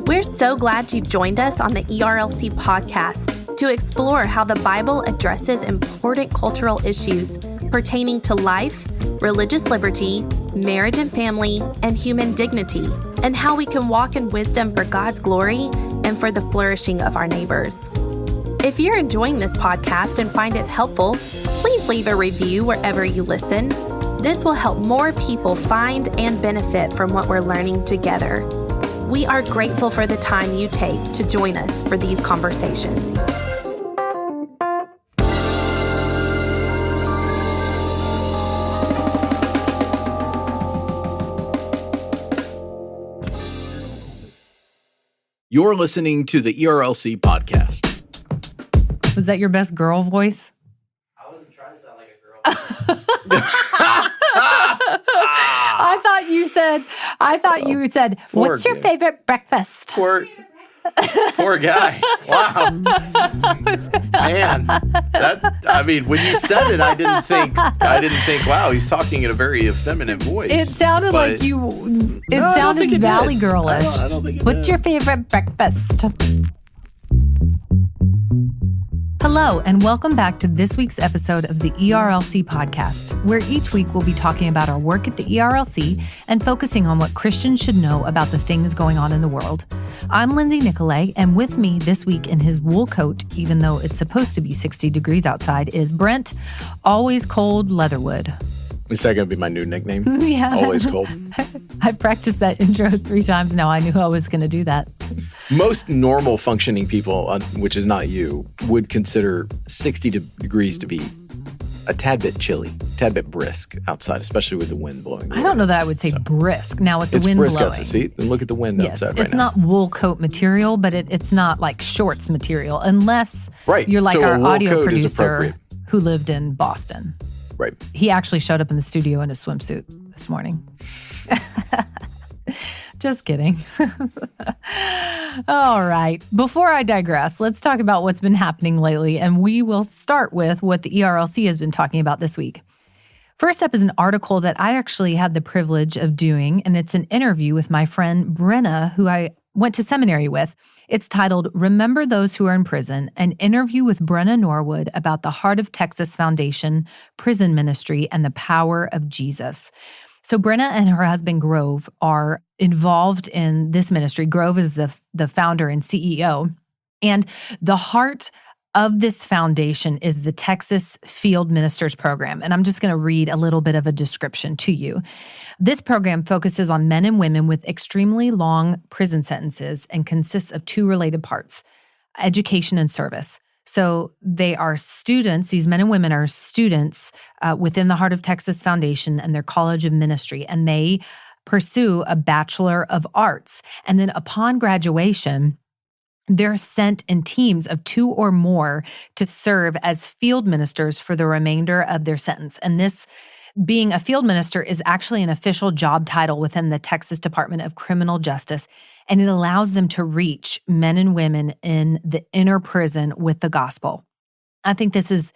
We're so glad you've joined us on the ERLC podcast to explore how the Bible addresses important cultural issues pertaining to life, religious liberty, marriage and family, and human dignity, and how we can walk in wisdom for God's glory and for the flourishing of our neighbors. If you're enjoying this podcast and find it helpful, please leave a review wherever you listen. This will help more people find and benefit from what we're learning together. We are grateful for the time you take to join us for these conversations. You're listening to the ERLC podcast. Was that your best girl voice? I wasn't trying to sound like a girl. I thought you said, what's your favorite breakfast? Poor guy. Wow. Man. When you said it, I didn't think, wow, he's talking in a very effeminate voice. It sounded like it sounded Valley Girlish. I don't think it What's your favorite breakfast? Hello, and welcome back to this week's episode of the ERLC podcast, where each week we'll be talking about our work at the ERLC and focusing on what Christians should know about the things going on in the world. I'm Lindsay Nicolay, and with me this week in his wool coat, even though it's supposed to be 60 degrees outside, is Brent, always cold Leatherwood. Is that going to be my new nickname? Yeah. Always cold. I practiced that intro 3 times now. I knew I was going to do that. Most normal functioning people, which is not you, would consider 60 degrees to be a tad bit chilly, a tad bit brisk outside, especially with the wind blowing. I don't know that I would say brisk. Now with the wind brisk blowing. outside. See, and look at the wind outside right now. It's not wool coat material, but it's not like shorts material, unless you're like so our audio coat is producer appropriate. who lived in Boston. Right. He actually showed up in the studio in a swimsuit this morning. Just kidding. All right. Before I digress, let's talk about what's been happening lately, and we will start with what the ERLC has been talking about this week. First up is an article that I actually had the privilege of doing, and it's an interview with my friend Brenna, who I went to seminary with. It's titled, Remember Those Who Are in Prison, an interview with Brenna Norwood about the Heart of Texas Foundation prison ministry and the power of Jesus. So Brenna and her husband Grove are involved in this ministry. Grove is the founder and CEO. And the heart of this foundation is the Texas Field Ministers Program. And I'm just going to read a little bit of a description to you. This program focuses on men and women with extremely long prison sentences and consists of 2 related parts, education and service. So they are students, these men and women are students within the Heart of Texas Foundation and their College of Ministry, and they pursue a Bachelor of Arts. And then upon graduation, they're sent in teams of 2 or more to serve as field ministers for the remainder of their sentence. And this, being a field minister, is actually an official job title within the Texas Department of Criminal Justice, and it allows them to reach men and women in the inner prison with the gospel. I think this is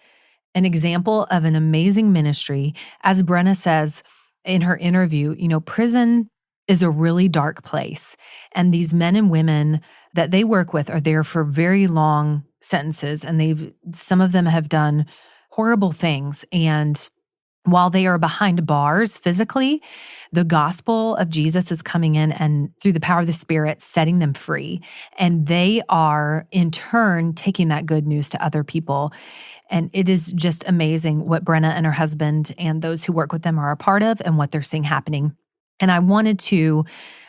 an example of an amazing ministry. As Brenna says in her interview, prison is a really dark place, and these men and women that they work with are there for very long sentences, and some of them have done horrible things, and while they are behind bars physically, the gospel of Jesus is coming in and through the power of the Spirit, setting them free. And they are in turn taking that good news to other people. And it is just amazing what Brenna and her husband and those who work with them are a part of and what they're seeing happening. And I wanted to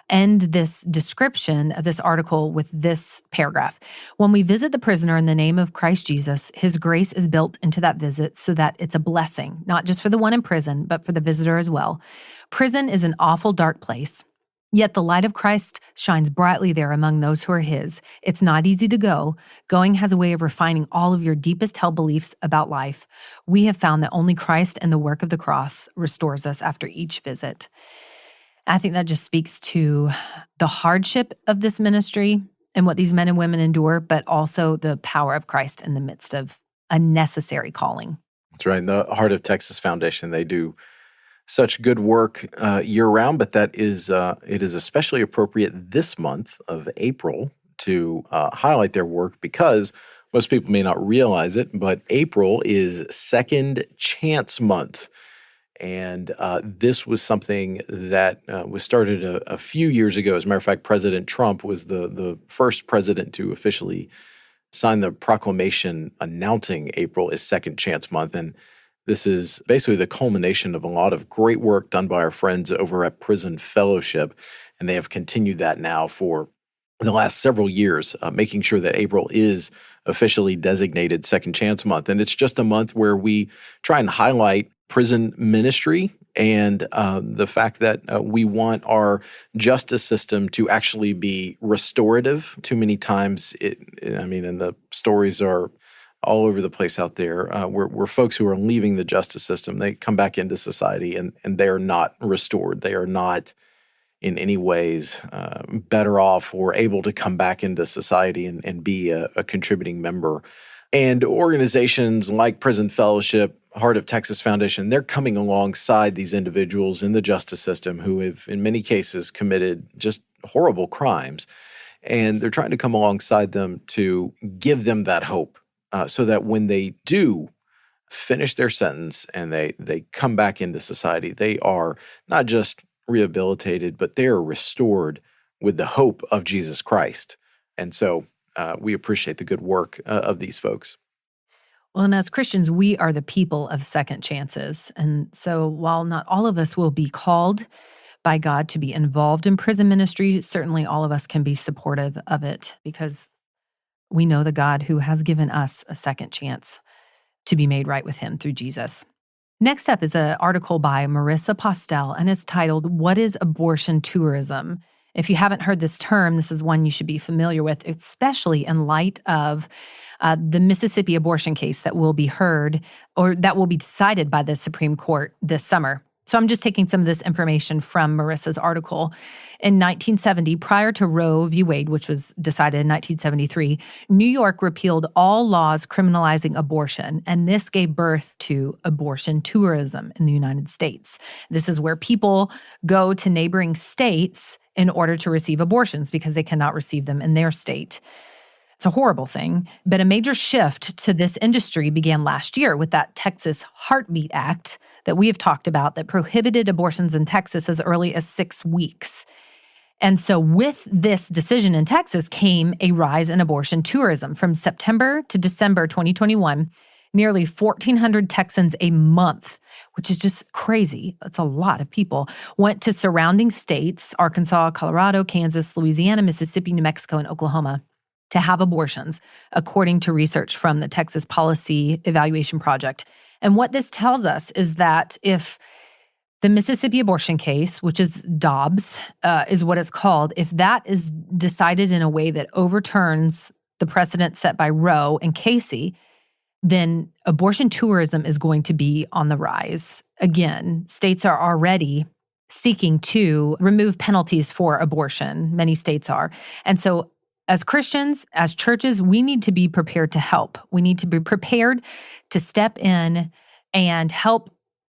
end this description of this article with this paragraph. When we visit the prisoner in the name of Christ Jesus, his grace is built into that visit so that it's a blessing, not just for the one in prison, but for the visitor as well. Prison is an awful dark place, yet the light of Christ shines brightly there among those who are his. It's not easy to go. Going has a way of refining all of your deepest held beliefs about life. We have found that only Christ and the work of the cross restores us after each visit. I think that just speaks to the hardship of this ministry and what these men and women endure, but also the power of Christ in the midst of a necessary calling. That's right. The Heart of Texas Foundation, they do such good work year-round, but it is especially appropriate this month of April to highlight their work because most people may not realize it, but April is Second Chance Month. And this was something that was started a few years ago. As a matter of fact, President Trump was the first president to officially sign the proclamation announcing April is Second Chance Month. And this is basically the culmination of a lot of great work done by our friends over at Prison Fellowship. And they have continued that now for the last several years, making sure that April is officially designated Second Chance Month. And it's just a month where we try and highlight prison ministry and the fact that we want our justice system to actually be restorative. Too many times, and the stories are all over the place out there, where folks who are leaving the justice system, they come back into society and they are not restored. They are not in any ways better off or able to come back into society and be a contributing member. And organizations like Prison Fellowship, Heart of Texas Foundation, they're coming alongside these individuals in the justice system who have, in many cases, committed just horrible crimes. And they're trying to come alongside them to give them that hope so that when they do finish their sentence and they come back into society, they are not just rehabilitated, but they are restored with the hope of Jesus Christ. And so we appreciate the good work of these folks. Well, and as Christians, we are the people of second chances. And so while not all of us will be called by God to be involved in prison ministry, certainly all of us can be supportive of it because we know the God who has given us a second chance to be made right with him through Jesus. Next up is an article by Marissa Postel, and it's titled, "What is Abortion Tourism?" If you haven't heard this term, this is one you should be familiar with, especially in light of the Mississippi abortion case that will be heard or that will be decided by the Supreme Court this summer. So I'm just taking some of this information from Marissa's article. In 1970, prior to Roe v. Wade, which was decided in 1973, New York repealed all laws criminalizing abortion, and this gave birth to abortion tourism in the United States. This is where people go to neighboring states in order to receive abortions because they cannot receive them in their state. It's a horrible thing, but a major shift to this industry began last year with that Texas Heartbeat Act that we have talked about that prohibited abortions in Texas as early as 6 weeks. And so with this decision in Texas came a rise in abortion tourism. From September to December 2021, nearly 1,400 Texans a month, which is just crazy. That's a lot of people, went to surrounding states, Arkansas, Colorado, Kansas, Louisiana, Mississippi, New Mexico, and Oklahoma, to have abortions, according to research from the Texas Policy Evaluation Project. And what this tells us is that if the Mississippi abortion case, which is Dobbs, is what it's called, if that is decided in a way that overturns the precedent set by Roe and Casey, then abortion tourism is going to be on the rise. Again, states are already seeking to remove penalties for abortion. Many states are. And so as Christians, as churches, we need to be prepared to help. We need to be prepared to step in and help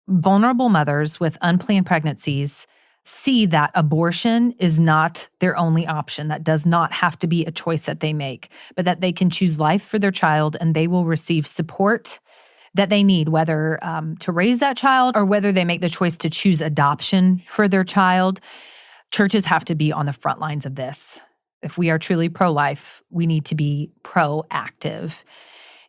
vulnerable mothers with unplanned pregnancies see that abortion is not their only option. That does not have to be a choice that they make, but that they can choose life for their child and they will receive support that they need, whether to raise that child or whether they make the choice to choose adoption for their child. Churches have to be on the front lines of this. If we are truly pro-life, we need to be proactive.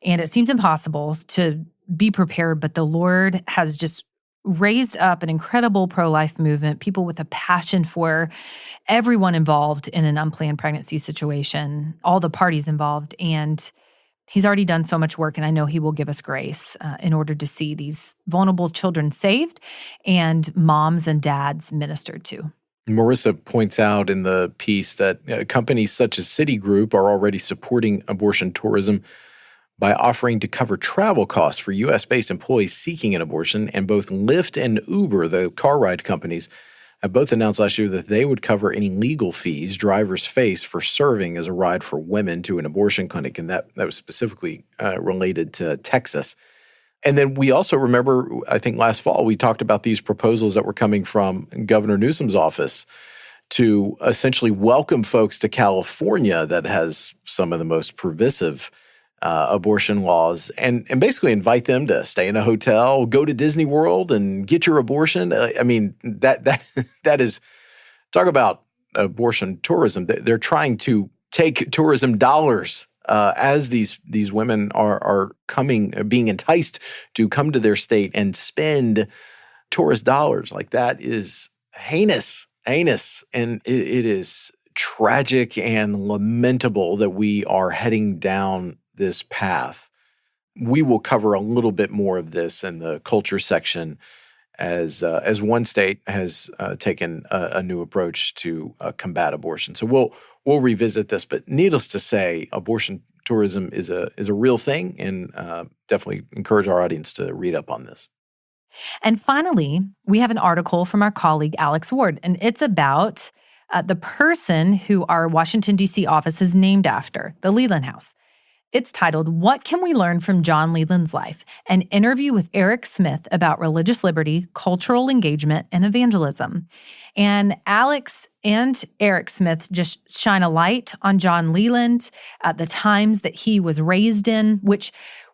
And it seems impossible to be prepared, but the Lord has just raised up an incredible pro-life movement, people with a passion for everyone involved in an unplanned pregnancy situation, all the parties involved. And he's already done so much work, and I know he will give us grace in order to see these vulnerable children saved and moms and dads ministered to. Marissa points out in the piece that companies such as Citigroup are already supporting abortion tourism by offering to cover travel costs for U.S.-based employees seeking an abortion, and both Lyft and Uber, the car ride companies, have both announced last year that they would cover any legal fees drivers face for serving as a ride for women to an abortion clinic, and that was specifically related to Texas. And then we also remember, I think last fall, we talked about these proposals that were coming from Governor Newsom's office to essentially welcome folks to California that has some of the most pervasive abortion laws and basically invite them to stay in a hotel, go to Disney World and get your abortion. I mean, that is, talk about abortion tourism. They're trying to take tourism dollars as these women are being enticed to come to their state and spend tourist dollars. Like, that is heinous. And it is tragic and lamentable that we are heading down this path. We will cover a little bit more of this in the culture section as one state has taken a new approach to combat abortion. So we'll revisit this, but needless to say, abortion tourism is a real thing, and definitely encourage our audience to read up on this. And finally, we have an article from our colleague Alex Ward, and it's about the person who our Washington, D.C. office is named after, the Leland House. It's titled, "What Can We Learn from John Leland's Life? An Interview with Eric Smith About Religious Liberty, Cultural Engagement, and Evangelism." And Alex and Eric Smith just shine a light on John Leland, the times that he was raised in, which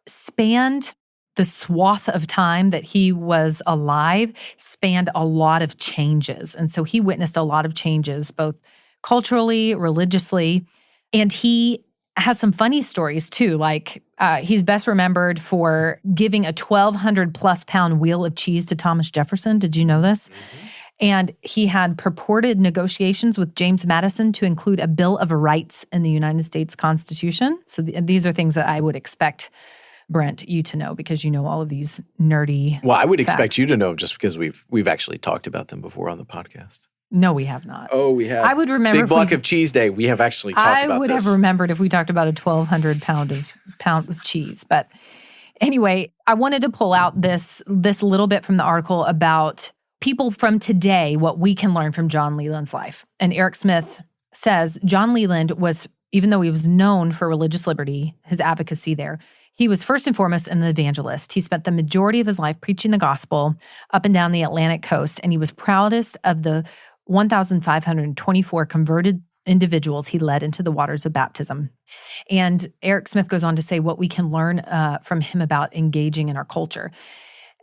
spanned the swath of time that he was alive, spanned a lot of changes. And so he witnessed a lot of changes, both culturally, religiously, and he has some funny stories too. Like he's best remembered for giving a 1,200 plus pound wheel of cheese to Thomas Jefferson. Did you know this? Mm-hmm. And he had purported negotiations with James Madison to include a Bill of Rights in the United States Constitution. So these are things that I would expect, Brent, you to know, because you know all of these nerdy Well, I would facts. expect you to know just because we've actually talked about them before on the podcast. No, we have not. Oh, we have. I would remember Big Block of Cheese Day. We have actually talked about this. I would have remembered if we talked about a 1,200 pound of cheese. But anyway, I wanted to pull out this little bit from the article about people from today, what we can learn from John Leland's life. And Eric Smith says John Leland was, even though he was known for religious liberty, his advocacy there, he was first and foremost an evangelist. He spent the majority of his life preaching the gospel up and down the Atlantic coast, and he was proudest of the 1,524 converted individuals he led into the waters of baptism. And Eric Smith goes on to say what we can learn from him about engaging in our culture.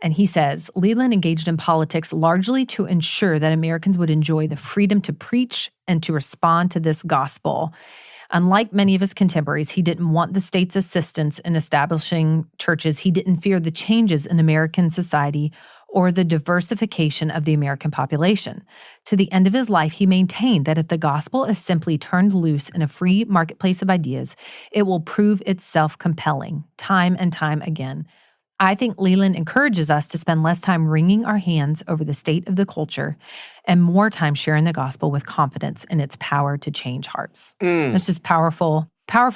And he says, Leland engaged in politics largely to ensure that Americans would enjoy the freedom to preach and to respond to this gospel. Unlike many of his contemporaries, he didn't want the state's assistance in establishing churches. He didn't fear the changes in American society or the diversification of the American population. To the end of his life, he maintained that if the gospel is simply turned loose in a free marketplace of ideas, it will prove itself compelling time and time again. I think Leland encourages us to spend less time wringing our hands over the state of the culture and more time sharing the gospel with confidence in its power to change hearts. It's just powerful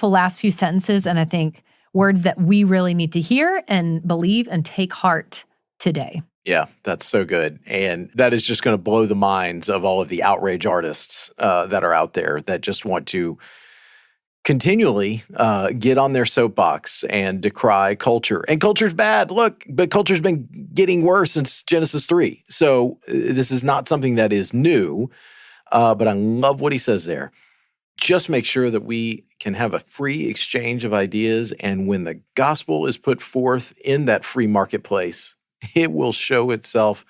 last few sentences, and I think words that we really need to hear and believe and take heart today. Yeah, that's so good. And that is just going to blow the minds of all of the outrage artists that are out there that just want to continually get on their soapbox and decry culture. And culture's bad. Look, but culture's been getting worse since Genesis 3. So this is not something that is new, but I love what he says there. Just make sure that we can have a free exchange of ideas, and when the gospel is put forth in that free marketplace, it will show itself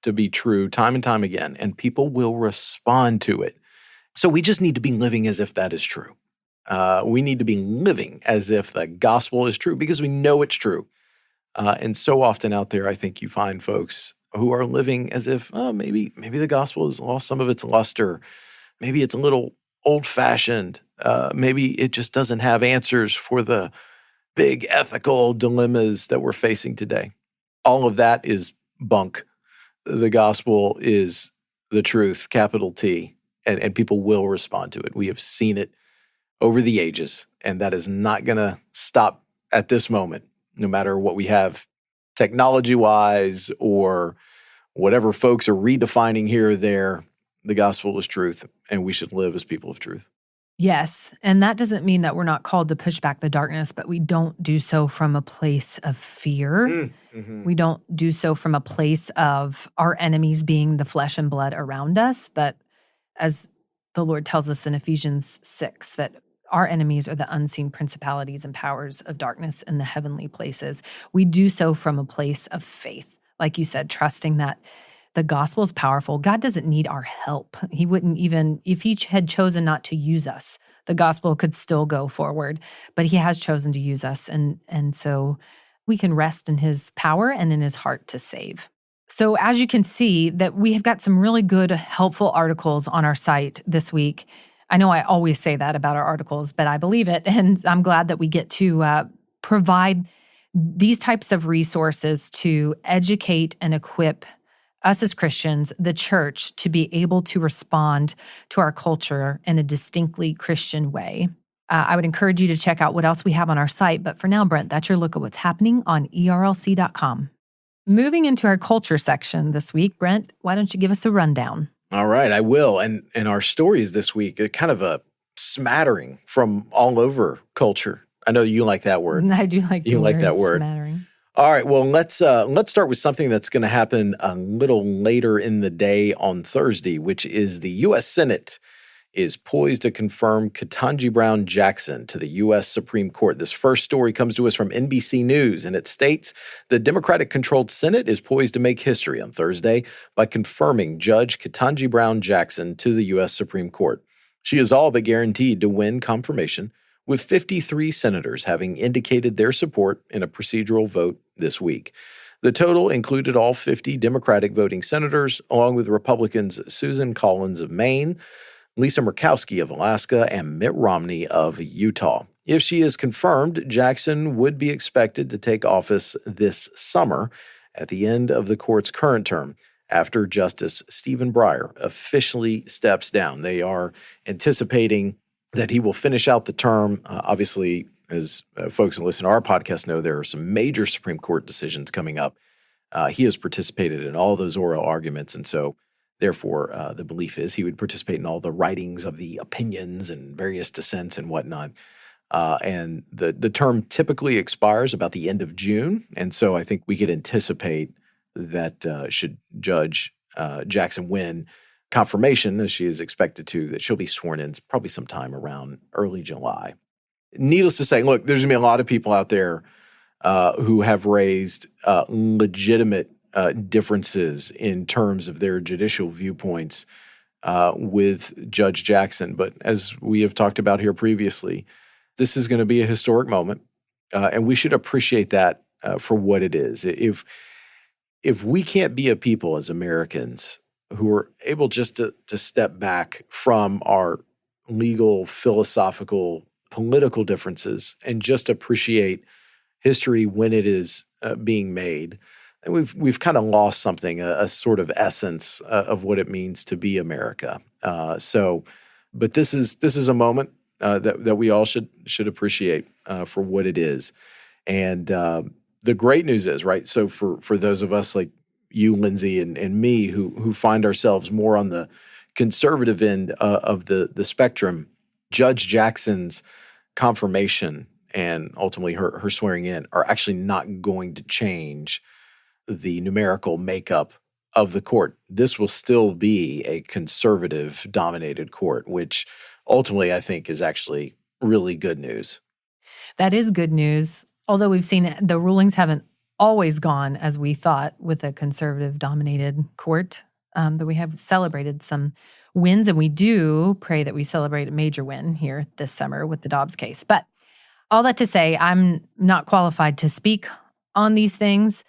to be true time and time again, and people will respond to it. So we just need to be living as if that is true. We need to be living as if the gospel is true because we know it's true. And so often out there, I think you find folks who are living as if, maybe the gospel has lost some of its luster. Maybe it's a little old-fashioned. Maybe it just doesn't have answers for the big ethical dilemmas that we're facing today. All of that is bunk. The gospel is the truth, capital T, and people will respond to it. We have seen it over the ages, and that is not going to stop at this moment, no matter what we have technology-wise or whatever folks are redefining here or there. The gospel is truth, and we should live as people of truth. Yes. And that doesn't mean that we're not called to push back the darkness, but we don't do so from a place of fear. Mm-hmm. We don't do so from a place of our enemies being the flesh and blood around us, but as the Lord tells us in Ephesians 6, that our enemies are the unseen principalities and powers of darkness in the heavenly places. We do so from a place of faith, like you said, trusting that the gospel is powerful. God doesn't need our help. He wouldn't even, if he had chosen not to use us, the gospel could still go forward, but he has chosen to use us. And so we can rest in his power and in his heart to save. So as you can see, that we have got some really good, helpful articles on our site this week. I know I always say that about our articles, but I believe it. And I'm glad that we get to provide these types of resources to educate and equip us as Christians, the church, to be able to respond to our culture in a distinctly Christian way. I would encourage you to check out what else we have on our site. But for now, Brent, that's your look at what's happening on ERLC.com. Moving into our culture section this week, Brent, why don't you give us a rundown? All right, I will. And our stories this week are kind of a smattering from all over culture. I know you like that word. I do like you like that word. Smattering. All right, well, let's start with something that's going to happen a little later in the day on Thursday, which is the U.S. Senate is poised to confirm Ketanji Brown Jackson to the U.S. Supreme Court. This first story comes to us from NBC News, and it states the Democratic-controlled Senate is poised to make history on Thursday by confirming Judge Ketanji Brown Jackson to the U.S. Supreme Court. She is all but guaranteed to win confirmation, with 53 senators having indicated their support in a procedural vote this week. The total included all 50 Democratic voting senators, along with Republicans Susan Collins of Maine, Lisa Murkowski of Alaska, and Mitt Romney of Utah. If she is confirmed, Jackson would be expected to take office this summer at the end of the court's current term, after Justice Stephen Breyer officially steps down. They are anticipating that he will finish out the term. Obviously, as folks who listen to our podcast know, there are some major Supreme Court decisions coming up. He has participated in all those oral arguments, and so therefore, the belief is he would participate in all the writings of the opinions and various dissents and whatnot. And the term typically expires about the end of June, and so I think we could anticipate that should Judge Jackson win confirmation, as she is expected to, that she'll be sworn in probably sometime around early July. Needless to say, look, there's going to be a lot of people out there who have raised legitimate differences in terms of their judicial viewpoints with Judge Jackson. But as we have talked about here previously, this is going to be a historic moment, and we should appreciate that for what it is. If we can't be a people as Americans who are able just to step back from our legal, philosophical, political differences and just appreciate history when it is being made, and we've kind of lost something, a sort of essence of what it means to be America. But this is a moment that we all should appreciate for what it is. And the great news is, right? So for those of us like you, Lindsay, and me, who find ourselves more on the conservative end of the spectrum, Judge Jackson's confirmation and ultimately her swearing in are actually not going to change the numerical makeup of the court. This will still be a conservative-dominated court, which ultimately I think is actually really good news. That is good news, although we've seen the rulings haven't always gone as we thought with a conservative-dominated court, that we have celebrated some wins, and we do pray that we celebrate a major win here this summer with the Dobbs case. But all that to say, I'm not qualified to speak on these things.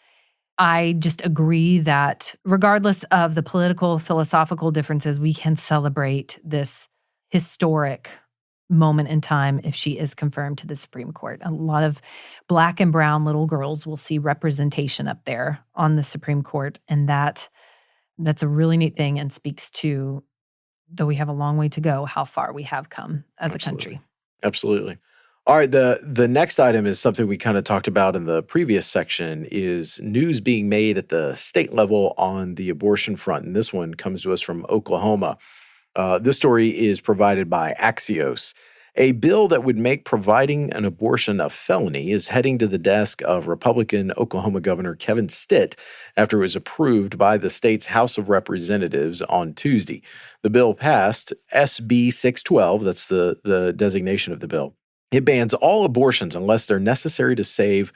I just agree that regardless of the political, philosophical differences, we can celebrate this historic moment in time if she is confirmed to the Supreme Court. A lot of Black and brown little girls will see representation up there on the Supreme Court, and that's a really neat thing and speaks to, though we have a long way to go, how far we have come as a country. Absolutely. All right, the next item is something we kind of talked about in the previous section, is news being made at the state level on the abortion front. And this one comes to us from Oklahoma. This story is provided by Axios. A bill that would make providing an abortion a felony is heading to the desk of Republican Oklahoma Governor Kevin Stitt after it was approved by the state's House of Representatives on Tuesday. The bill passed SB 612, that's the designation of the bill. It bans all abortions unless they're necessary to save,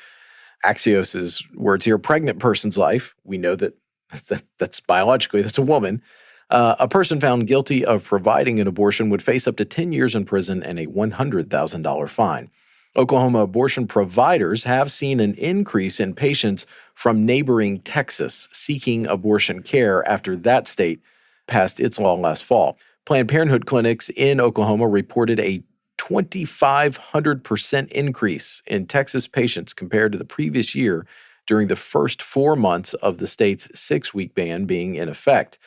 Axios's words here, a pregnant person's life. We know that's biologically, that's a woman. A person found guilty of providing an abortion would face up to 10 years in prison and a $100,000 fine. Oklahoma abortion providers have seen an increase in patients from neighboring Texas seeking abortion care after that state passed its law last fall. Planned Parenthood clinics in Oklahoma reported a 2,500% increase in Texas patients compared to the previous year during the first 4 months of the state's 6-week ban being in effect.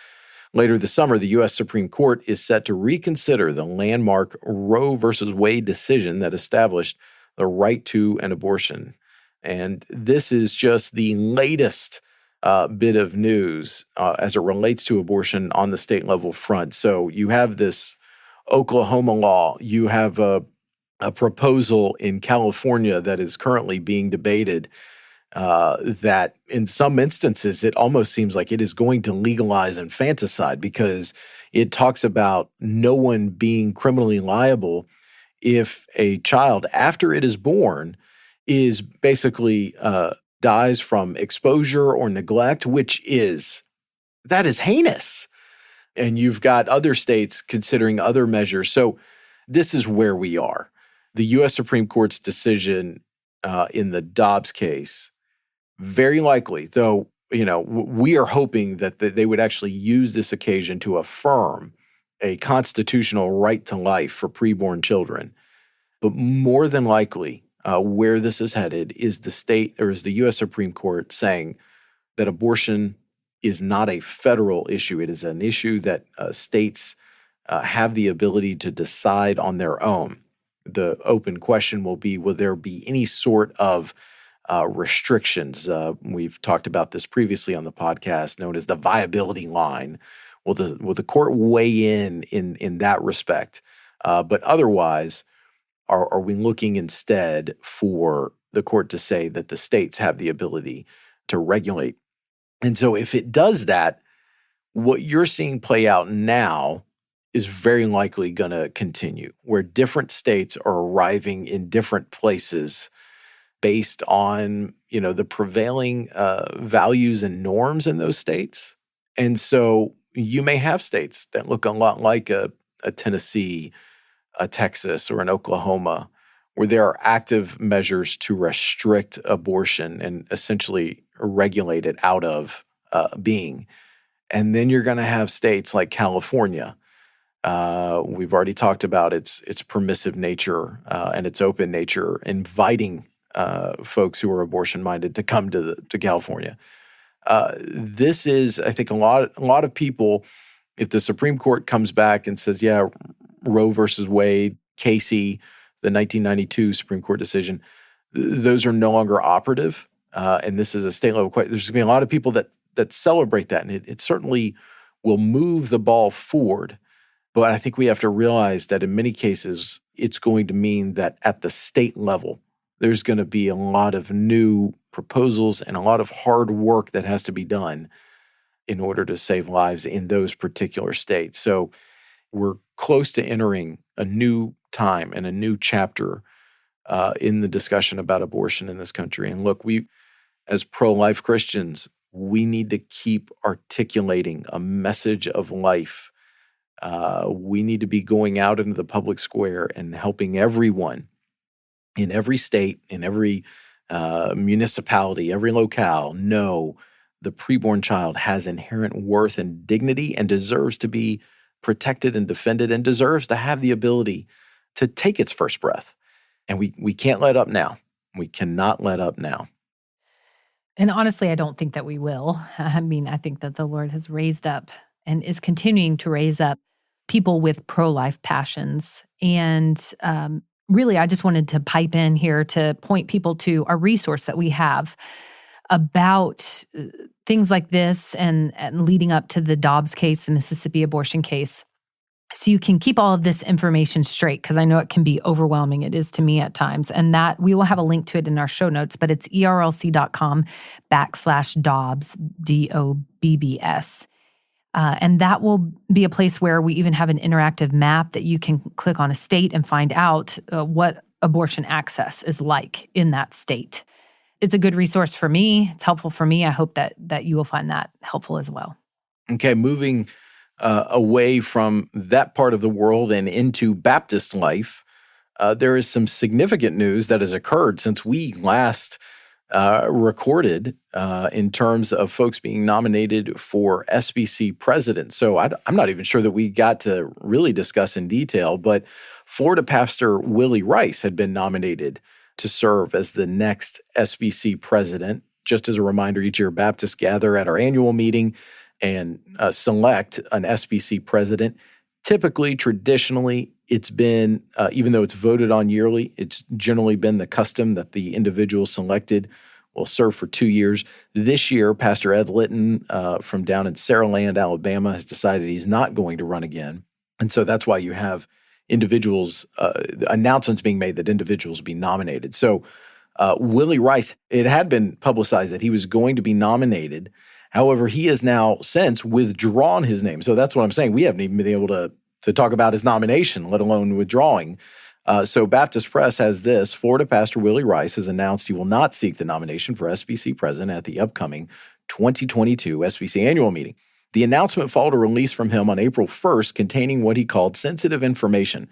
Later this summer, the U.S. Supreme Court is set to reconsider the landmark Roe v. Wade decision that established the right to an abortion. And this is just the latest bit of news as it relates to abortion on the state level front. So you have this Oklahoma law. You have a proposal in California that is currently being debated that in some instances, it almost seems like it is going to legalize infanticide because it talks about no one being criminally liable if a child, after it is born, is basically dies from exposure or neglect, that is heinous. And you've got other states considering other measures. So this is where we are. The U.S. Supreme Court's decision in the Dobbs case, very likely, though, we are hoping that they would actually use this occasion to affirm a constitutional right to life for preborn children. But more than likely, where this is headed is the U.S. Supreme Court saying that abortion is not a federal issue. It is an issue that states have the ability to decide on their own. The open question will be, will there be any sort of restrictions? We've talked about this previously on the podcast, known as the viability line. Will the court weigh in that respect? But otherwise, are we looking instead for the court to say that the states have the ability to regulate? And so if it does that, what you're seeing play out now is very likely going to continue, where different states are arriving in different places based on, the prevailing values and norms in those states. And so you may have states that look a lot like a Tennessee, a Texas, or an Oklahoma, where there are active measures to restrict abortion and essentially regulate it out of being. And then you're going to have states like California. We've already talked about its permissive nature and its open nature, inviting folks who are abortion-minded to come to California. This is, I think, a lot of people. If the Supreme Court comes back and says, "Yeah, Roe versus Wade, Casey, the 1992 Supreme Court decision, those are no longer operative," and this is a state level question, there's going to be a lot of people that celebrate that, and it certainly will move the ball forward. But I think we have to realize that in many cases, it's going to mean that at the state level, there's going to be a lot of new proposals and a lot of hard work that has to be done in order to save lives in those particular states. So we're close to entering a new time and a new chapter in the discussion about abortion in this country. And look, we, as pro-life Christians, we need to keep articulating a message of life. We need to be going out into the public square and helping everyone in every state, in every municipality, every locale know the preborn child has inherent worth and dignity and deserves to be protected and defended and deserves to have the ability to take its first breath. And we can't let up now. We cannot let up now. And honestly, I don't think that we will. I mean, I think that the Lord has raised up and is continuing to raise up people with pro-life passions. And really, I just wanted to pipe in here to point people to a resource that we have about things like this and leading up to the Dobbs case, the Mississippi abortion case. so you can keep all of this information straight, because I know it can be overwhelming. It is to me at times. And that we will have a link to it in our show notes, but it's ERLC.com/Dobbs, DOBBS. And that will be a place where we even have an interactive map that you can click on a state and find out what abortion access is like in that state. It's a good resource for me. It's helpful for me. I hope that you will find that helpful as well. Okay, moving away from that part of the world and into Baptist life, there is some significant news that has occurred since we last recorded in terms of folks being nominated for SBC president. So I'm not even sure that we got to really discuss in detail, but Florida pastor Willie Rice had been nominated to serve as the next SBC president. Just as a reminder, each year Baptists gather at our annual meeting and select an SBC president. Typically, traditionally, it's been, even though it's voted on yearly, it's generally been the custom that the individual selected will serve for 2 years. This year, Pastor Ed Litton from down in Saraland, Alabama, has decided he's not going to run again. And so that's why you have individuals, announcements being made that individuals be nominated. So Willie Rice, it had been publicized that he was going to be nominated. However, he has now since withdrawn his name. So that's what I'm saying. We haven't even been able to talk about his nomination, let alone withdrawing. So Baptist Press has this: Florida pastor Willie Rice has announced he will not seek the nomination for SBC president at the upcoming 2022 SBC annual meeting. The announcement followed a release from him on April 1st containing what he called sensitive information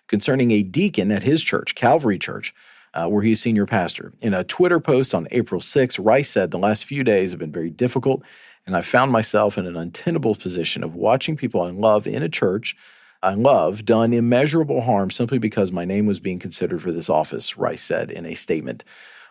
concerning a deacon at his church, Calvary Church, where he's senior pastor. In a Twitter post on April 6, Rice said, "The last few days have been very difficult, and I found myself in an untenable position of watching people I love in a church I love done immeasurable harm simply because my name was being considered for this office," Rice said in a statement.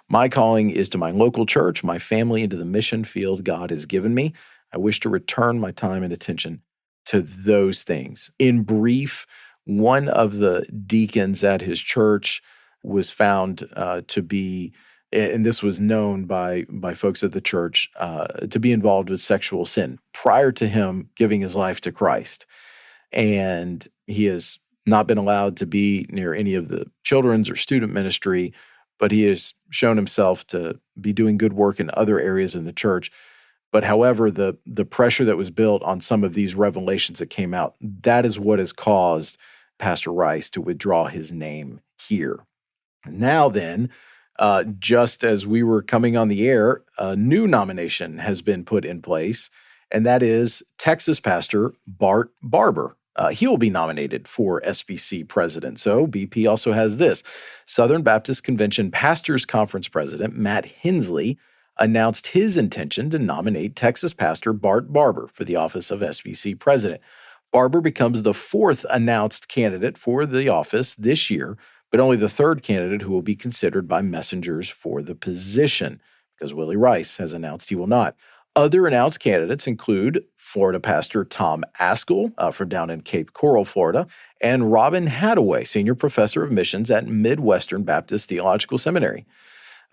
"My calling is to my local church, my family, and to the mission field God has given me. I wish to return my time and attention to those things." In brief, one of the deacons at his church was found to be, and this was known by folks at the church, to be involved with sexual sin prior to him giving his life to Christ. And he has not been allowed to be near any of the children's or student ministry, but he has shown himself to be doing good work in other areas in the church. But however, the pressure that was built on some of these revelations that came out, that is what has caused Pastor Rice to withdraw his name here. Now then, just as we were coming on the air, a new nomination has been put in place, and that is Texas pastor Bart Barber. He will be nominated for SBC president. So BP also has this: Southern Baptist Convention Pastors Conference President Matt Hensley announced his intention to nominate Texas pastor Bart Barber for the office of SBC president. Barber becomes the fourth announced candidate for the office this year, but only the third candidate who will be considered by messengers for the position, because Willie Rice has announced he will not. Other announced candidates include Florida pastor Tom Askell from down in Cape Coral, Florida, and Robin Hadaway, senior professor of missions at Midwestern Baptist Theological Seminary.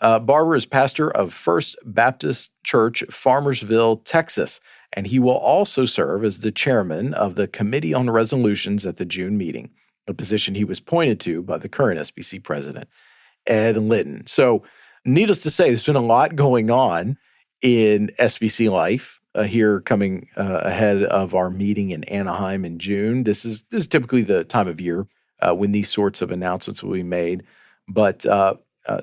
Barber is pastor of First Baptist Church, Farmersville, Texas, and he will also serve as the chairman of the Committee on Resolutions at the June meeting, a position he was pointed to by the current SBC president, Ed Litton. So, needless to say, there's been a lot going on in SBC life here coming ahead of our meeting in Anaheim in June. This is typically the time of year when these sorts of announcements will be made. But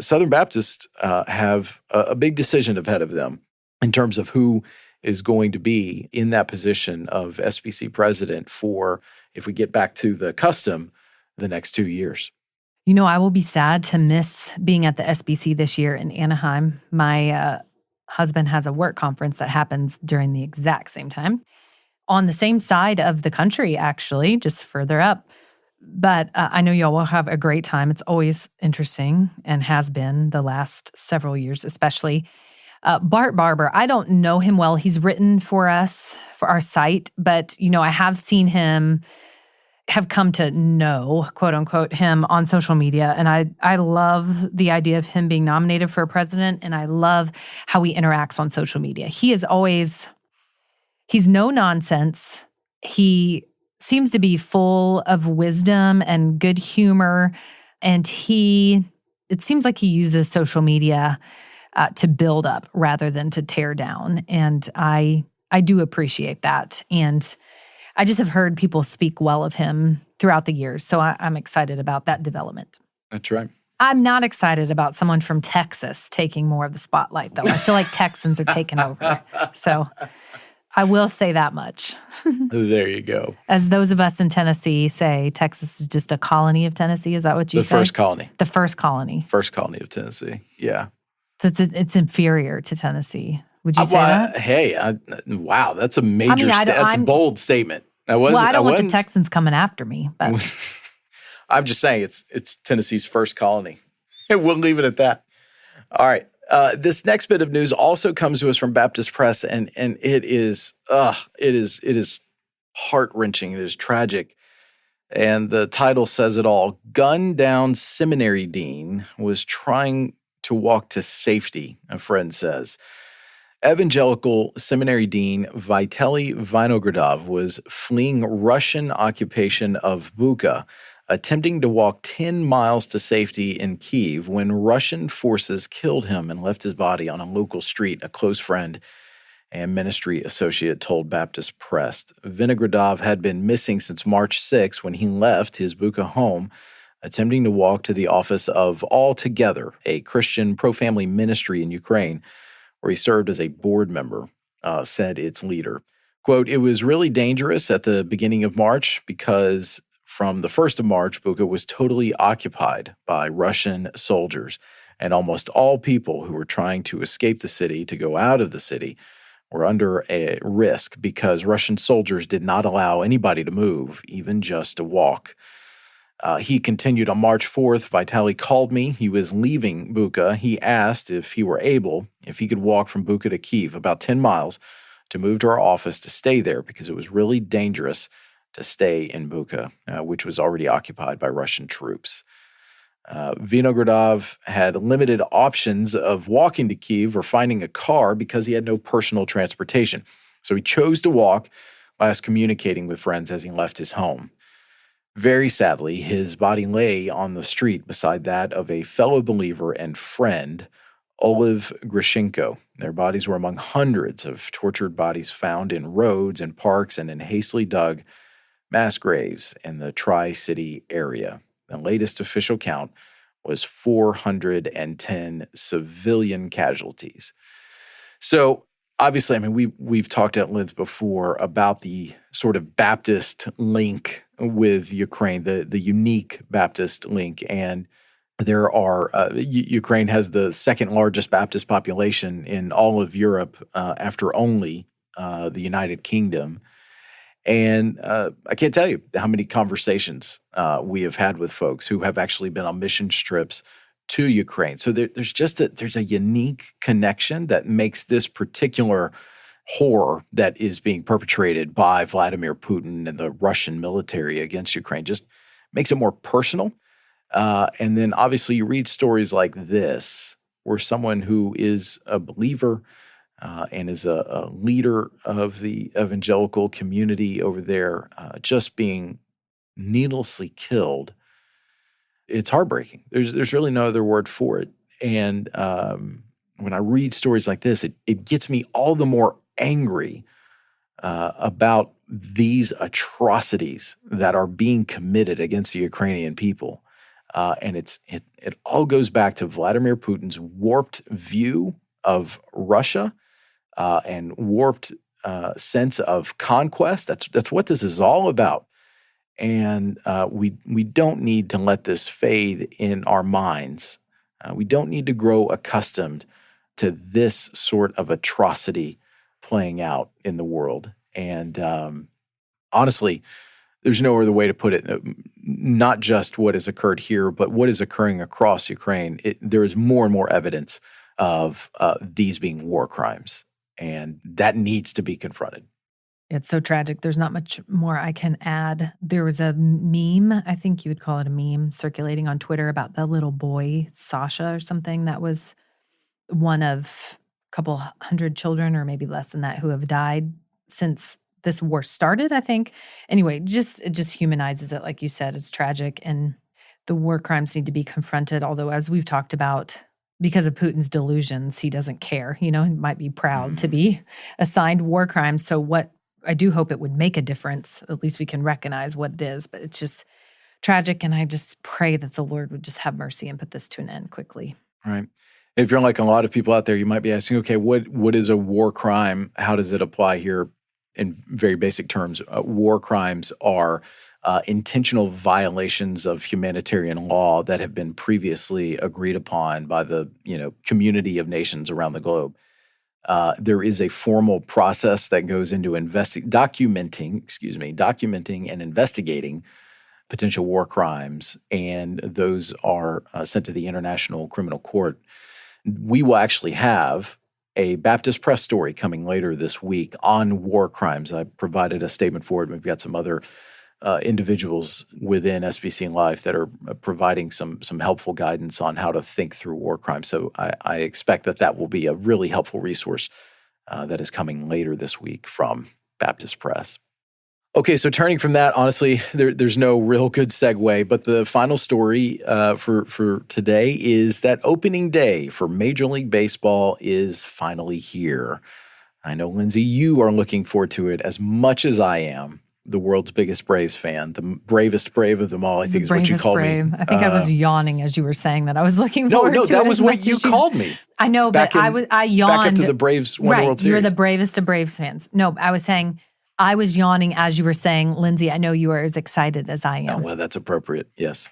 Southern Baptists have a big decision ahead of them in terms of who is going to be in that position of SBC president for, if we get back to the custom, the next 2 years. You know, I will be sad to miss being at the SBC this year in Anaheim. My husband has a work conference that happens during the exact same time on the same side of the country, actually, just further up. But I know y'all will have a great time. It's always interesting and has been the last several years, especially. Bart Barber, I don't know him well. He's written for us, for our site, but, you know, I have seen him, have come to know, quote unquote, him on social media. And I love the idea of him being nominated for president, and I love how he interacts on social media. He's no nonsense. He seems to be full of wisdom and good humor. And it seems like he uses social media to build up rather than to tear down. And I do appreciate that. And I just have heard people speak well of him throughout the years. So I'm excited about that development. That's right. I'm not excited about someone from Texas taking more of the spotlight, though. I feel like Texans are taking over. So I will say that much. There you go. As those of us in Tennessee say, Texas is just a colony of Tennessee. Is that what you say? The first colony. The first colony. First colony of Tennessee. Yeah. So it's inferior to Tennessee. Would you say that? Hey, wow, that's a major. That's a bold statement. I don't want the Texans coming after me, but I'm just saying it's Tennessee's first colony. We'll leave it at that. All right. This next bit of news also comes to us from Baptist Press, and it is heart-wrenching. It is tragic. And the title says it all. Gunned down seminary dean was trying to walk to safety, a friend says. Evangelical seminary dean Vitaly Vinogradov was fleeing Russian occupation of Bucha, attempting to walk 10 miles to safety in Kyiv when Russian forces killed him and left his body on a local street, a close friend and ministry associate told Baptist Press. Vinogradov had been missing since March 6 when he left his Bucha home, attempting to walk to the office of All Together, a Christian pro-family ministry in Ukraine, where he served as a board member, said its leader. Quote, "It was really dangerous at the beginning of March because from the 1st of March, Bucha was totally occupied by Russian soldiers, and almost all people who were trying to escape the city to go out of the city were under a risk because Russian soldiers did not allow anybody to move, even just to walk." He continued on March 4th. Vitaly called me. He was leaving Bucha. He asked if he could walk from Bucha to Kyiv, about 10 miles, to move to our office to stay there because it was really dangerous to stay in Bucha, which was already occupied by Russian troops. Vinogradov had limited options of walking to Kyiv or finding a car because he had no personal transportation. So he chose to walk, last communicating with friends as he left his home. Very sadly, his body lay on the street beside that of a fellow believer and friend, Oliv Grishenko. Their bodies were among hundreds of tortured bodies found in roads and parks and in hastily dug mass graves in the Tri-City area. The latest official count was 410 civilian casualties. So, obviously, I mean, we've talked at length before about the sort of Baptist link with Ukraine, the unique Baptist link. And there are, Ukraine has the second largest Baptist population in all of Europe after only the United Kingdom. And I can't tell you how many conversations we have had with folks who have actually been on mission trips to Ukraine. So there's a unique connection that makes this particular horror that is being perpetrated by Vladimir Putin and the Russian military against Ukraine just makes it more personal. And then obviously you read stories like this, where someone who is a believer and is a leader of the evangelical community over there just being needlessly killed. It's heartbreaking. There's really no other word for it. And when I read stories like this, it gets me all the more angry about these atrocities that are being committed against the Ukrainian people. And it all goes back to Vladimir Putin's warped view of Russia and warped sense of conquest. That's what this is all about. And we don't need to let this fade in our minds. We don't need to grow accustomed to this sort of atrocity playing out in the world. And honestly, there's no other way to put it. Not just what has occurred here, but what is occurring across Ukraine. There is more and more evidence of these being war crimes, and that needs to be confronted. It's so tragic. There's not much more I can add. There was a meme, I think you would call it a meme, circulating on Twitter about the little boy, Sasha or something, that was one of a couple hundred children, or maybe less than that, who have died since this war started, I think. Anyway, it just humanizes it, like you said. It's tragic, and the war crimes need to be confronted, although as we've talked about, because of Putin's delusions, he doesn't care. He might be proud to be assigned war crimes. So what I do hope it would make a difference. At least we can recognize what it is, but it's just tragic, and I just pray that the Lord would just have mercy and put this to an end quickly. Right. If you're like a lot of people out there, you might be asking, okay, what is a war crime? How does it apply here in very basic terms? War crimes are intentional violations of humanitarian law that have been previously agreed upon by the community of nations around the globe. There is a formal process that goes into documenting and investigating potential war crimes, and those are sent to the International Criminal Court. We will actually have a Baptist Press story coming later this week on war crimes. I provided a statement for it. We've got some other individuals within SBC and Life that are providing some helpful guidance on how to think through war crimes. So I expect that will be a really helpful resource that is coming later this week from Baptist Press. Okay, so turning from that, honestly, there's no real good segue, but the final story for today is that opening day for Major League Baseball is finally here. I know, Lindsay, you are looking forward to it as much as I am. The world's biggest Braves fan, the bravest Brave of them all, I think is what you called me. I think I was yawning as you were saying that. I was looking forward to it. No, that was what you called me. I know, but I yawned. Back after the Braves won the World Series. You're the bravest of Braves fans. No, I was saying I was yawning as you were saying, Lindsay, I know you are as excited as I am. Oh, well, that's appropriate, yes.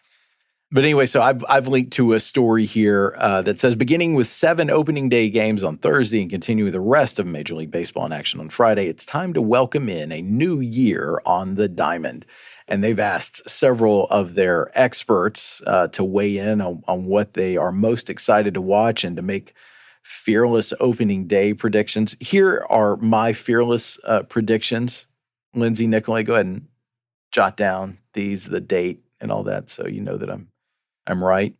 But anyway, so I've linked to a story here that says, beginning with 7 opening day games on Thursday and continuing the rest of Major League Baseball in action on Friday, it's time to welcome in a new year on the diamond. And they've asked several of their experts to weigh in on what they are most excited to watch and to make fearless opening day predictions. Here are my fearless predictions. Lindsay, Nicolay, go ahead and jot down the date and all that, so you know that I'm right.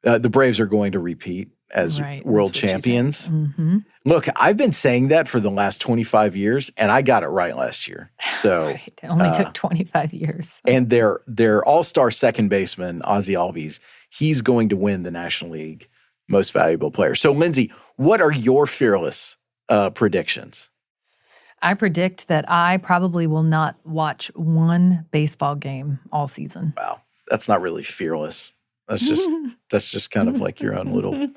The Braves are going to repeat as world champions. Mm-hmm. Look, I've been saying that for the last 25 years, and I got it right last year. So It only took 25 years. And their all-star second baseman, Ozzie Albies, he's going to win the National League Most Valuable Player. So, Lindsay, what are your fearless predictions? I predict that I probably will not watch one baseball game all season. Wow, that's not really fearless. That's just kind of like your own little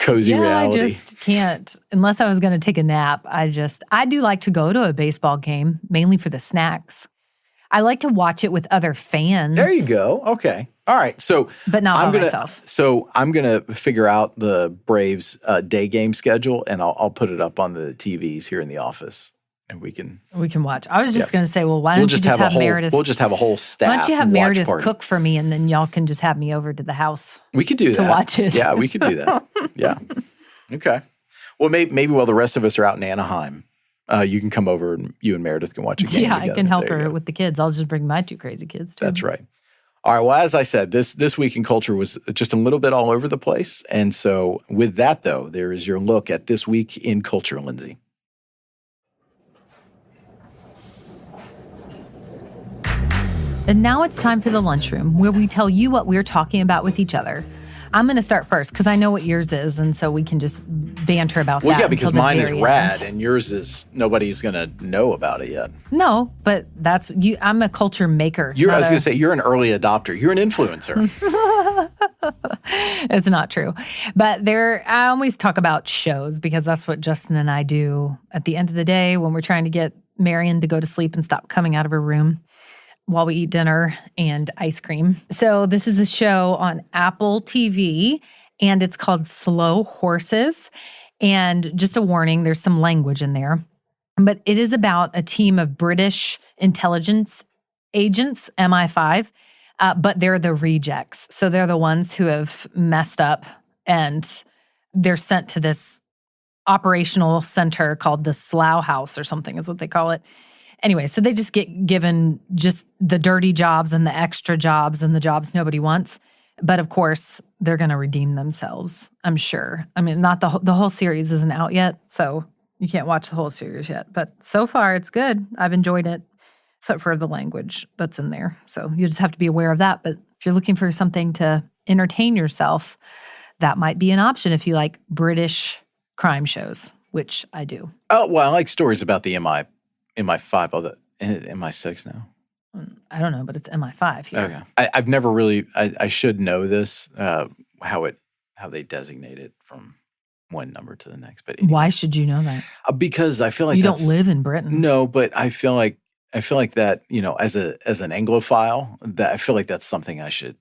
cozy reality. I just can't. Unless I was going to take a nap, I do like to go to a baseball game, mainly for the snacks. I like to watch it with other fans. There you go. Okay. All right. So, but not by myself. So I'm going to figure out the Braves day game schedule, and I'll put it up on the TVs here in the office. And we can watch. I was just going to say, well, why don't you just have Meredith? We'll just have a whole staff. Why don't you have Meredith cook for me, and then y'all can just have me over to the house? We could do that to watch it. Yeah, we could do that. Yeah. Okay. Well, maybe while the rest of us are out in Anaheim, you can come over and you and Meredith can watch a game. Yeah, together. I can help her with the kids. I'll just bring my 2 crazy kids too. That's right. All right. Well, as I said, this week in culture was just a little bit all over the place, and so with that, though, there is your look at this week in culture, Lindsay. And now it's time for the lunchroom, where we tell you what we're talking about with each other. I'm going to start first because I know what yours is, and so we can just banter about that. Well, yeah, because mine is rad, end. and yours is nobody's going to know about it yet. No, but that's you. I'm a culture maker. I was going to say you're an early adopter. You're an influencer. It's not true, but I always talk about shows because that's what Justin and I do at the end of the day when we're trying to get Marion to go to sleep and stop coming out of her room while we eat dinner and ice cream. So this is a show on Apple TV, and it's called Slow Horses. And just a warning, there's some language in there. But it is about a team of British intelligence agents, MI5, but they're the rejects. So they're the ones who have messed up, and they're sent to this operational center called the Slough House or something is what they call it. Anyway, so they just get given just the dirty jobs and the extra jobs and the jobs nobody wants. But of course, they're going to redeem themselves, I'm sure. I mean, not the whole series isn't out yet, so You can't watch the whole series yet, but so far it's good. I've enjoyed it, except for the language that's in there. So you just have to be aware of that. But if you're looking for something to entertain yourself, that might be an option if you like British crime shows, which I do. Oh, well, I like stories about the MI5, although MI6 now. I don't know, but it's MI5 here. Okay. I've never really, I should know this, how they designate it from one number to the next. But Why should you know that? Because I feel like you don't live in Britain. No, but I feel like that, as an Anglophile, that I feel like that's something I should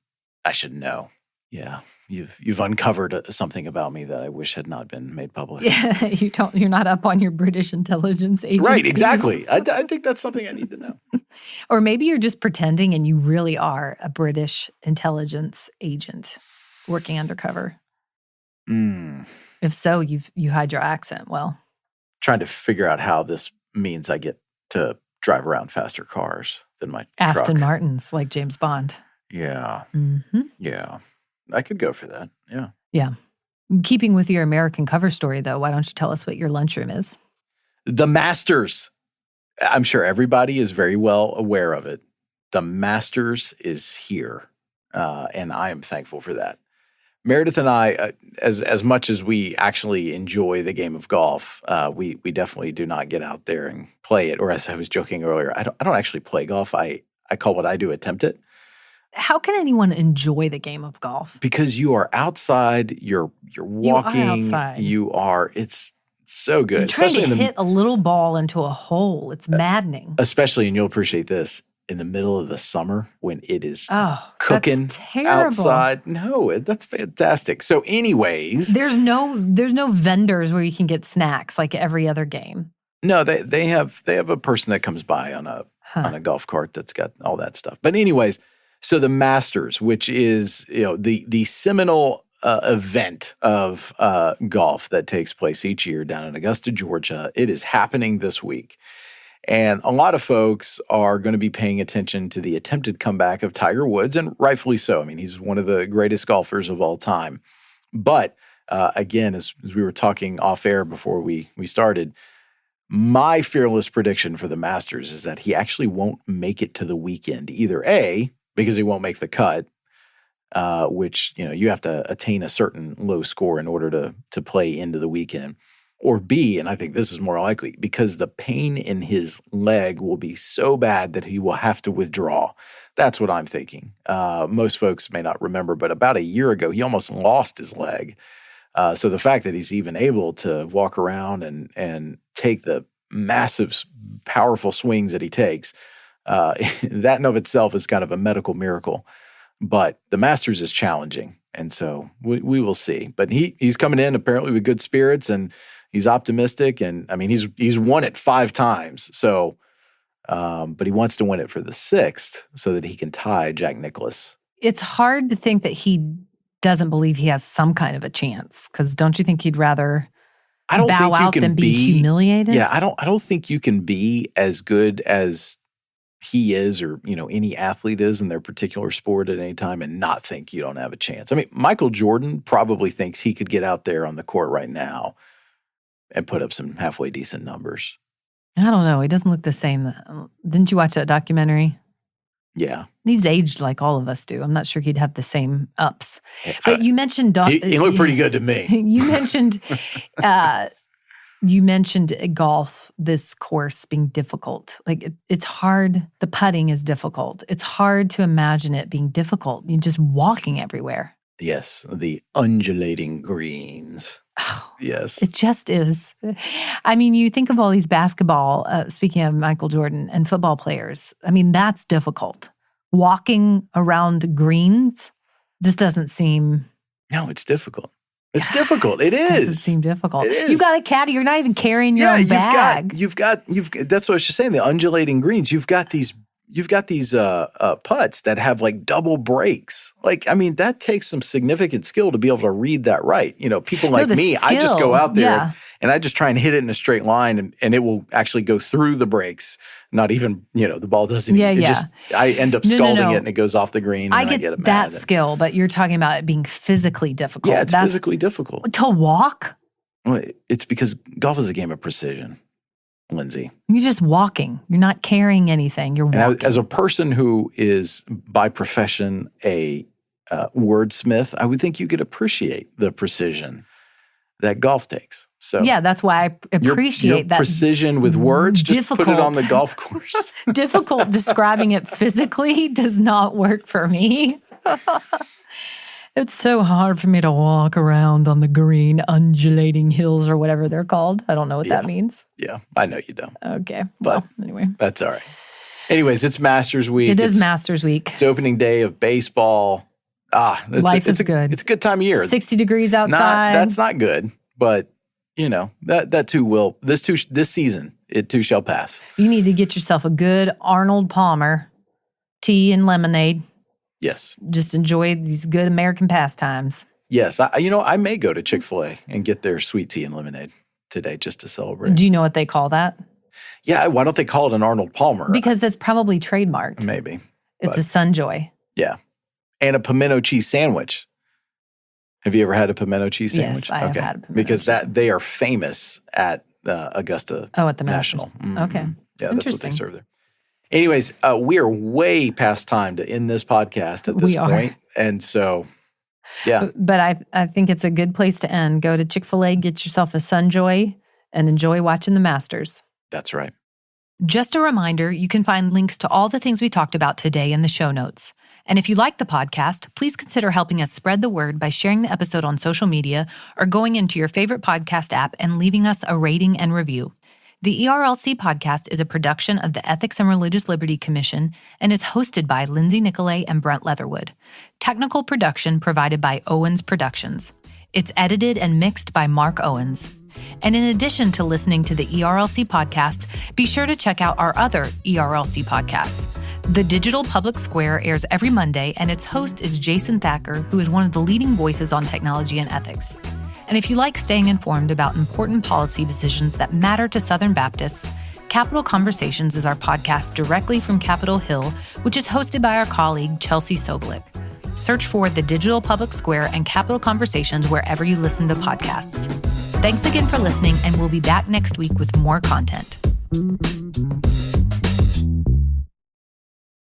know. Yeah, you've uncovered something about me that I wish had not been made public. Yeah, you're not up on your British intelligence agencies. Right, exactly. I think that's something I need to know. Or maybe you're just pretending and you really are a British intelligence agent working undercover. If so, you hide your accent well. Trying to figure out how this means I get to drive around faster cars than my Aston truck. Martins, like James Bond. Yeah. Mm-hmm. Yeah. I could go for that. Yeah. Yeah. Keeping with your American cover story, though, why don't you tell us what your lunchroom is? The Masters. I'm sure everybody is very well aware of it. The Masters is here, and I am thankful for that. Meredith and I, as much as we actually enjoy the game of golf, we definitely do not get out there and play it. Or as I was joking earlier, I don't actually play golf. I call what I do attempt it. How can anyone enjoy the game of golf? Because you are outside, you're walking, you are outside. It's so good. You're trying to hit a little ball into a hole. It's maddening. Especially, and you'll appreciate this, in the middle of the summer when it is cooking that's terrible. outside. No, that's fantastic. So anyways. There's no vendors where you can get snacks like every other game. No, they have a person that comes by on a golf cart that's got all that stuff. But anyways, so the Masters, which is the seminal event of golf that takes place each year down in Augusta, Georgia, it is happening this week. And a lot of folks are going to be paying attention to the attempted comeback of Tiger Woods, and rightfully so. I mean, he's one of the greatest golfers of all time. But again, as we were talking off air before we started, my fearless prediction for the Masters is that he actually won't make it to the weekend. Either A, because he won't make the cut, which you have to attain a certain low score in order to play into the weekend. Or B, and I think this is more likely, because the pain in his leg will be so bad that he will have to withdraw. That's what I'm thinking. Most folks may not remember, but about a year ago, he almost lost his leg. So the fact that he's even able to walk around and take the massive, powerful swings that he takes, that in of itself is kind of a medical miracle. But the Masters is challenging, and so we will see. But he's coming in apparently with good spirits, and he's optimistic, and I mean he's won it 5 times. So, but he wants to win it for the 6th so that he can tie Jack Nicklaus. It's hard to think that he doesn't believe he has some kind of a chance, because don't you think he'd rather bow out than be humiliated? Yeah, I don't think you can be as good as he is, or any athlete is in their particular sport at any time, and not think you don't have a chance. I mean, Michael Jordan probably thinks he could get out there on the court right now and put up some halfway decent numbers. I don't know. He doesn't look the same. Didn't you watch that documentary? Yeah. He's aged like all of us do. I'm not sure he'd have the same ups. But you mentioned... He looked pretty good to me. You mentioned golf, this course being difficult. Like it's hard. The putting is difficult. It's hard to imagine it being difficult. You're just walking everywhere. Yes, the undulating greens. Oh, yes. It just is. I mean, you think of all these basketball, speaking of Michael Jordan, and football players. I mean, that's difficult. Walking around greens just doesn't seem... No, it's difficult. It's difficult. It is. Doesn't seem difficult. It is. You've got a caddy. You're not even carrying your own bag. You've got. That's what I was just saying. The undulating greens. You've got these putts that have like double breaks. Like, I mean, that takes some significant skill to be able to read that right. People like me, I just go out there and I just try and hit it in a straight line, and it will actually go through the breaks. Not even, the ball doesn't. I end up scalding it and it goes off the green. And I get that skill, but you're talking about it being physically difficult. Yeah, it's physically difficult. To walk Well, it's because golf is a game of precision, Lindsay. You're just walking. You're not carrying anything. You're walking. And as a person who is by profession a wordsmith, I would think you could appreciate the precision that golf takes. So yeah, that's why I appreciate your that precision with words. Just put it on the golf course. Difficult describing it physically does not work for me. It's so hard for me to walk around on the green undulating hills or whatever they're called. I don't know what that means. Yeah, I know you don't. Okay. Well, anyway. That's all right. Anyways, it's Masters Week. It's Masters Week. It's opening day of baseball. Life is good. It's a good time of year. 60 degrees outside. That's not good, but that too will. This season, it too shall pass. You need to get yourself a good Arnold Palmer tea and lemonade. Yes. Just enjoy these good American pastimes. Yes. I may go to Chick-fil-A and get their sweet tea and lemonade today just to celebrate. Do you know what they call that? Yeah. Why don't they call it an Arnold Palmer? Because that's probably trademarked. Maybe. It's a Sunjoy. Yeah. And a pimento cheese sandwich. Have you ever had a pimento cheese sandwich? Yes, I have had a pimento because cheese they are famous at Augusta. Oh, at the National. Mm-hmm. Okay. Yeah, that's what they serve there. Anyways, we are way past time to end this podcast at this point. And so, yeah. But I think it's a good place to end. Go to Chick-fil-A, get yourself a Sunjoy, and enjoy watching the Masters. That's right. Just a reminder, you can find links to all the things we talked about today in the show notes. And if you like the podcast, please consider helping us spread the word by sharing the episode on social media or going into your favorite podcast app and leaving us a rating and review. The ERLC podcast is a production of the Ethics and Religious Liberty Commission and is hosted by Lindsay Nicolay and Brent Leatherwood. Technical production provided by Owens Productions. It's edited and mixed by Mark Owens. And in addition to listening to the ERLC podcast, be sure to check out our other ERLC podcasts. The Digital Public Square airs every Monday, and its host is Jason Thacker, who is one of the leading voices on technology and ethics. And if you like staying informed about important policy decisions that matter to Southern Baptists, Capitol Conversations is our podcast directly from Capitol Hill, which is hosted by our colleague Chelsea Sobolik. Search for The Digital Public Square and Capitol Conversations wherever you listen to podcasts. Thanks again for listening, and we'll be back next week with more content.